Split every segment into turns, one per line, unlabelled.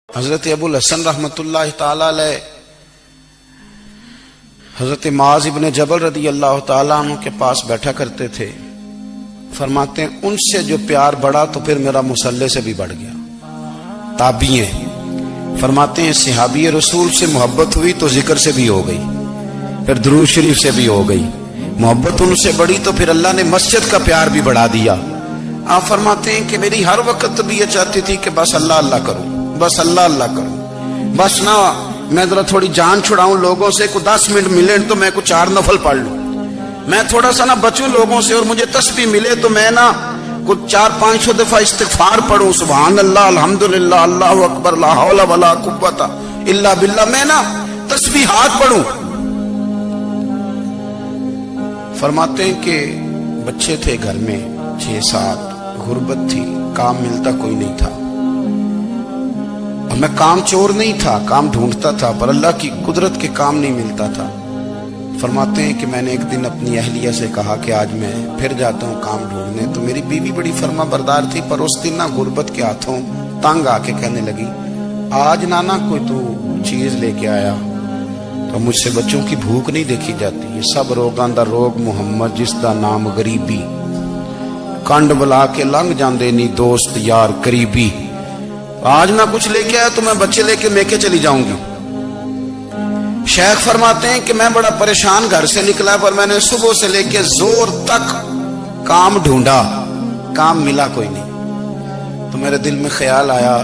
حضرت ابو الحسن رحمۃ اللہ تعالی علیہ حضرت معاذ ابن جبل رضی اللہ تعالیٰ عنہ کے پاس بیٹھا کرتے تھے. فرماتے ہیں ان سے جو پیار بڑھا تو پھر میرا مصلی سے بھی بڑھ گیا. تابعی ہیں. فرماتے ہیں صحابی رسول سے محبت ہوئی تو ذکر سے بھی ہو گئی, پھر درود شریف سے بھی ہو گئی. محبت ان سے بڑھی تو پھر اللہ نے مسجد کا پیار بھی بڑھا دیا. آپ فرماتے ہیں کہ میری ہر وقت طبیعت چاہتی تھی کہ بس اللہ اللہ کروں, بس اللہ اللہ کروں, بس نہ میں ذرا تھوڑی جان چھڑاؤں لوگوں سے, کو 10 منٹ ملے تو میں کچھ 4 نفل پڑھ لوں, میں تھوڑا سا نہ بچوں لوگوں سے, اور مجھے تسبیح ملے تو میں نہ کچھ 400-500 دفعہ استغفار پڑھوں, سبحان اللہ الحمدللہ اللہ اکبر لا حول ولا قوت الا باللہ, میں نہ تسبیحات پڑھوں. فرماتے ہیں کہ بچے تھے گھر میں 6-7, غربت تھی, کام ملتا کوئی نہیں تھا, اور میں کام چور نہیں تھا, کام ڈھونڈتا تھا, پر اللہ کی قدرت کے کام نہیں ملتا تھا. فرماتے ہیں کہ میں نے ایک دن اپنی اہلیہ سے کہا کہ آج میں پھر جاتا ہوں کام ڈھونڈنے. تو میری بیوی بڑی فرما بردار تھی, پر اس دن نہ غربت کے ہاتھوں تنگ آ کے کہنے لگی آج نانا کوئی تو چیز لے کے آیا, تو مجھ سے بچوں کی بھوک نہیں دیکھی جاتی. یہ سب روگاں دا روگ محمد جس دا نام غریبی, کنڈ بلا کے لنگ جاندے نہیں دوست یار قریبی. آج نہ کچھ لے کے آیا تو میں بچے لے کے میکے چلی جاؤں گی. شیخ فرماتے ہیں کہ میں بڑا پریشان گھر سے نکلا, پر میں نے صبح سے لے کے زور تک کام ڈھونڈا, کام ملا کوئی نہیں. تو میرے دل میں خیال آیا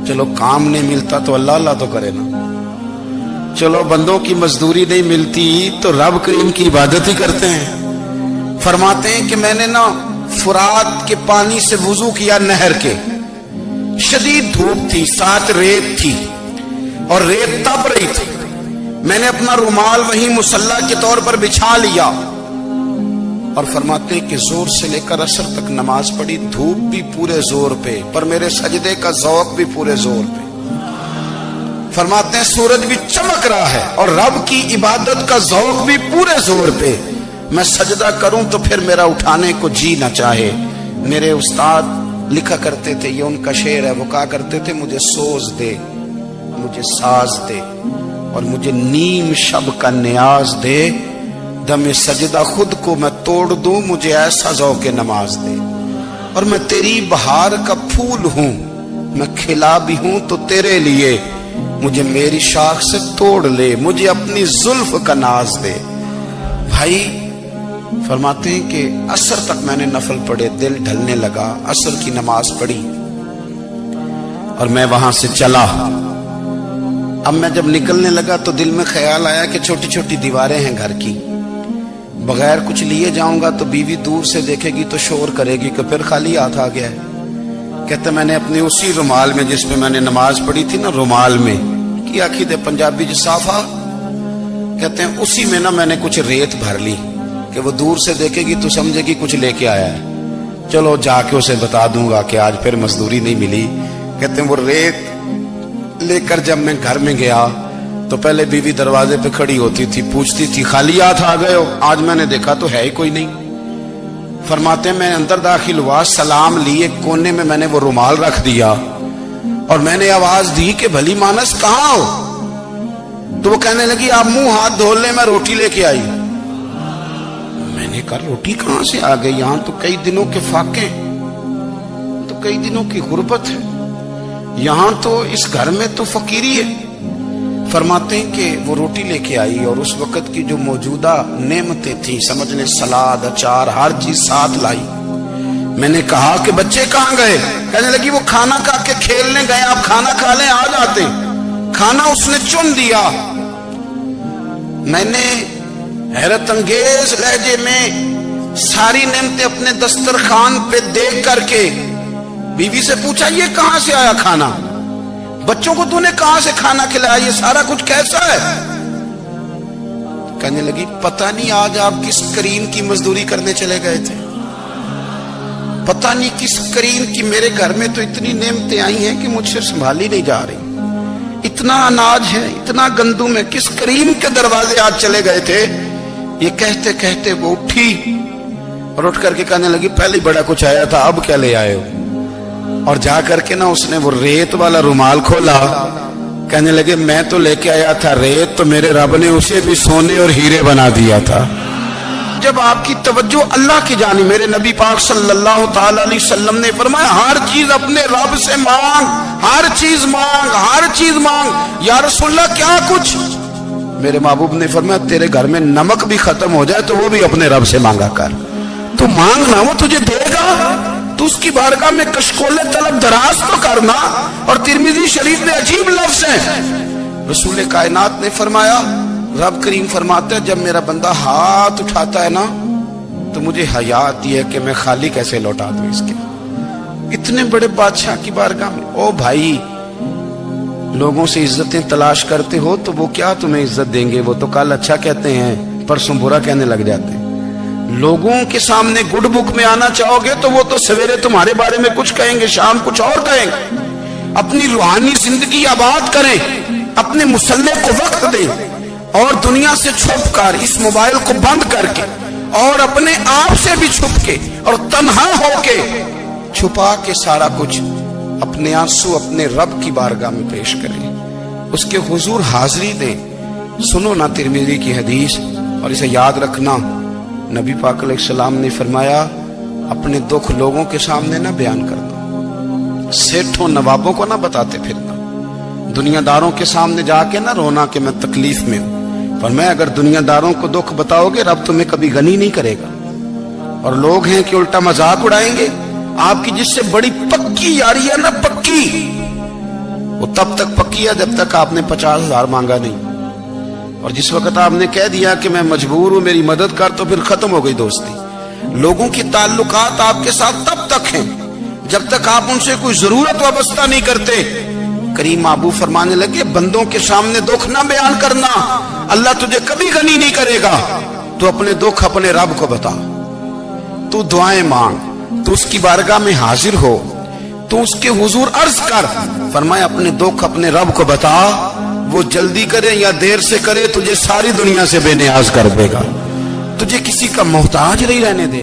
چلو کام نہیں ملتا تو اللہ اللہ تو کرے نا, چلو بندوں کی مزدوری نہیں ملتی تو رب کریم کی عبادت ہی کرتے ہیں. فرماتے ہیں کہ میں نے نا فرات کے پانی سے وضو کیا, نہر کے, شدید دھوپ تھی, ساتھ ریت تھی اور ریت تپ رہی تھی. میں نے اپنا رومال وہیں مصلی کے طور پر بچھا لیا, اور فرماتے ہیں کہ زور سے لے کر عصر تک نماز پڑھی. دھوپ بھی پورے زور پہ, پر میرے سجدے کا ذوق بھی پورے زور پہ. فرماتے ہیں سورج بھی چمک رہا ہے اور رب کی عبادت کا ذوق بھی پورے زور پہ. میں سجدہ کروں تو پھر میرا اٹھانے کو جی نہ چاہے. میرے استاد لکھا کرتے تھے, یہ ان کا شعر ہے, وہ کہا کرتے تھے مجھے سوز دے, مجھے ساز دے, اور مجھے نیم شب کا نیاز دے, دم سجدہ خود کو میں توڑ دوں, مجھے ایسا ذوق نماز دے. اور میں تیری بہار کا پھول ہوں, میں کھلا بھی ہوں تو تیرے لیے, مجھے میری شاخ سے توڑ لے, مجھے اپنی زلف کا ناز دے. بھائی فرماتے ہیں کہ عصر تک میں نے نفل پڑھے, دل ڈھلنے لگا, عصر کی نماز پڑھی اور میں وہاں سے چلا. اب میں جب نکلنے لگا تو دل میں خیال آیا کہ چھوٹی چھوٹی دیواریں ہیں گھر کی, بغیر کچھ لیے جاؤں گا تو بیوی دور سے دیکھے گی تو شور کرے گی کہ پھر خالی ہاتھ آ گیا ہے. کہتے میں نے اپنے اسی رومال میں جس میں میں نے نماز پڑھی تھی نا, رومال میں کی آخی دے پنجابی جسافہ کہتے ہیں, اسی میں نا میں نے کچھ ریت بھر لی کہ وہ دور سے دیکھے گی تو سمجھے گی کچھ لے کے آیا ہے, چلو جا کے اسے بتا دوں گا کہ آج پھر مزدوری نہیں ملی. کہتے ہیں وہ ریت لے کر جب میں گھر میں گیا تو پہلے بیوی دروازے پہ کھڑی ہوتی تھی, پوچھتی تھی خالی ہاتھ آ گئے ہو, آج میں نے دیکھا تو ہے ہی کوئی نہیں. فرماتے ہیں میں اندر داخل ہوا, سلام لیے, کونے میں میں نے وہ رومال رکھ دیا اور میں نے آواز دی کہ بھلی مانس کہاں ہو. تو وہ کہنے لگی آپ منہ ہاتھ دھو لیں, میں روٹی لے کے آئی. میں نے کہا روٹی کہاں سے آ گئی, یہاں تو کئی دنوں کے فاقے, تو کئی دنوں کی غربت ہے, یہاں تو اس گھر میں تو فقیری ہے. فرماتے ہیں کہ وہ روٹی لے کے آئی, اور اس وقت کی جو موجودہ نعمتیں تھیں, سمجھ لیں سلاد اچار ہر چیز ساتھ لائی. میں نے کہا کہ بچے کہاں گئے, کہنے لگی وہ کھانا کھا کے کھیلنے گئے, آپ کھانا کھا لیں آ جاتے. کھانا اس نے چن دیا. میں نے حیرت انگیز لہجے میں ساری نعمتیں اپنے دسترخوان پہ دیکھ کر کے بیوی سے پوچھا یہ کہاں سے آیا کھانا, بچوں کو تو نے کہاں سے کھانا کھلایا, یہ سارا کچھ کیسا ہے. کہنے لگی پتہ نہیں آج آپ کس کریم کی مزدوری کرنے چلے گئے تھے, پتہ نہیں کس کریم کی, میرے گھر میں تو اتنی نعمتیں آئی ہیں کہ مجھ سے سنبھالی نہیں جا رہی, اتنا اناج ہے, اتنا گندم ہے, کس کریم کے دروازے آج چلے گئے تھے. یہ کہتے کہتے وہ اٹھی اور اٹھ کر کے کہنے لگی پہلے بڑا کچھ آیا تھا, اب کیا لے آئے ہو. اور جا کر کے نا اس نے وہ ریت والا رومال کھولا، کہنے لگے میں تو لے کے آیا تھا ریت، تو میرے رب نے اسے بھی سونے اور ہیرے بنا دیا تھا۔ جب آپ کی توجہ اللہ کی جانب، میرے نبی پاک صلی اللہ تعالی علیہ وسلم نے فرمایا ہر چیز اپنے رب سے مانگ، ہر چیز مانگ، ہر چیز مانگ۔ یا رسول اللہ کیا کچھ؟ میرے محبوب نے فرمایا تیرے گھر میں نمک بھی ختم ہو جائے تو وہ بھی اپنے رب سے مانگا کر، تو مانگنا وہ تجھے دے گا، تو اس کی بارگاہ میں کشکول طلب دراز تو کرنا۔ اور ترمذی شریف میں عجیب لفظ ہے، رسول کائنات نے فرمایا، رب کریم فرماتا ہے جب میرا بندہ ہاتھ اٹھاتا ہے نا تو مجھے حیا آتی ہے کہ میں خالی کیسے لوٹا دوں اس کے۔ اتنے بڑے بادشاہ کی بارگاہ میں، او بھائی لوگوں سے عزتیں تلاش کرتے ہو تو وہ کیا تمہیں عزت دیں گے؟ وہ تو کل اچھا کہتے ہیں پرسوں برا کہنے لگ جاتے ہیں۔ لوگوں کے سامنے گڈ بک میں آنا چاہو گے تو وہ تو سویرے تمہارے بارے میں کچھ کہیں گے، شام کچھ اور کہیں گے۔ اپنی روحانی زندگی آباد کریں، اپنے مسلح کو وقت دیں، اور دنیا سے چھپ کر اس موبائل کو بند کر کے اور اپنے آپ سے بھی چھپ کے اور تنہا ہو کے چھپا کے سارا کچھ اپنے آنسو اپنے رب کی بارگاہ میں پیش کریں، اس کے حضور حاضری دیں۔ سنو نا ترمذی کی حدیث، اور اسے یاد رکھنا، نبی پاک علیہ السلام نے فرمایا اپنے دکھ لوگوں کے سامنے نہ بیان کرنا، سیٹھوں نوابوں کو نہ بتاتے پھرنا، دنیا داروں کے سامنے جا کے نہ رونا کہ میں تکلیف میں ہوں۔ فرمایا اگر دنیا داروں کو دکھ بتاؤ گے رب تمہیں کبھی غنی نہیں کرے گا۔ اور لوگ ہیں کہ الٹا مذاق اڑائیں گے، آپ کی جس سے بڑی پکی یاری ہے نا، پکی، وہ تب تک پکی ہے جب تک آپ نے 50,000 مانگا نہیں، اور جس وقت آپ نے کہہ دیا کہ میں مجبور ہوں میری مدد کر، تو پھر ختم ہو گئی دوستی۔ لوگوں کی تعلقات آپ کے ساتھ تب تک ہیں جب تک آپ ان سے کوئی ضرورت وابستہ نہیں کرتے۔ کریم محبوب فرمانے لگے بندوں کے سامنے دکھ نہ بیان کرنا، اللہ تجھے کبھی غنی نہیں کرے گا۔ تو اپنے دکھ اپنے رب کو بتا، تو دعائیں مانگ، تو اس کی بارگاہ میں حاضر ہو، تو اس کے حضور عرض کر۔ فرمایا اپنے دکھ اپنے رب کو بتا، وہ جلدی کرے یا دیر سے کرے تجھے ساری دنیا سے بے نیاز کر دے گا، تجھے کسی کا محتاج نہیں رہنے دے۔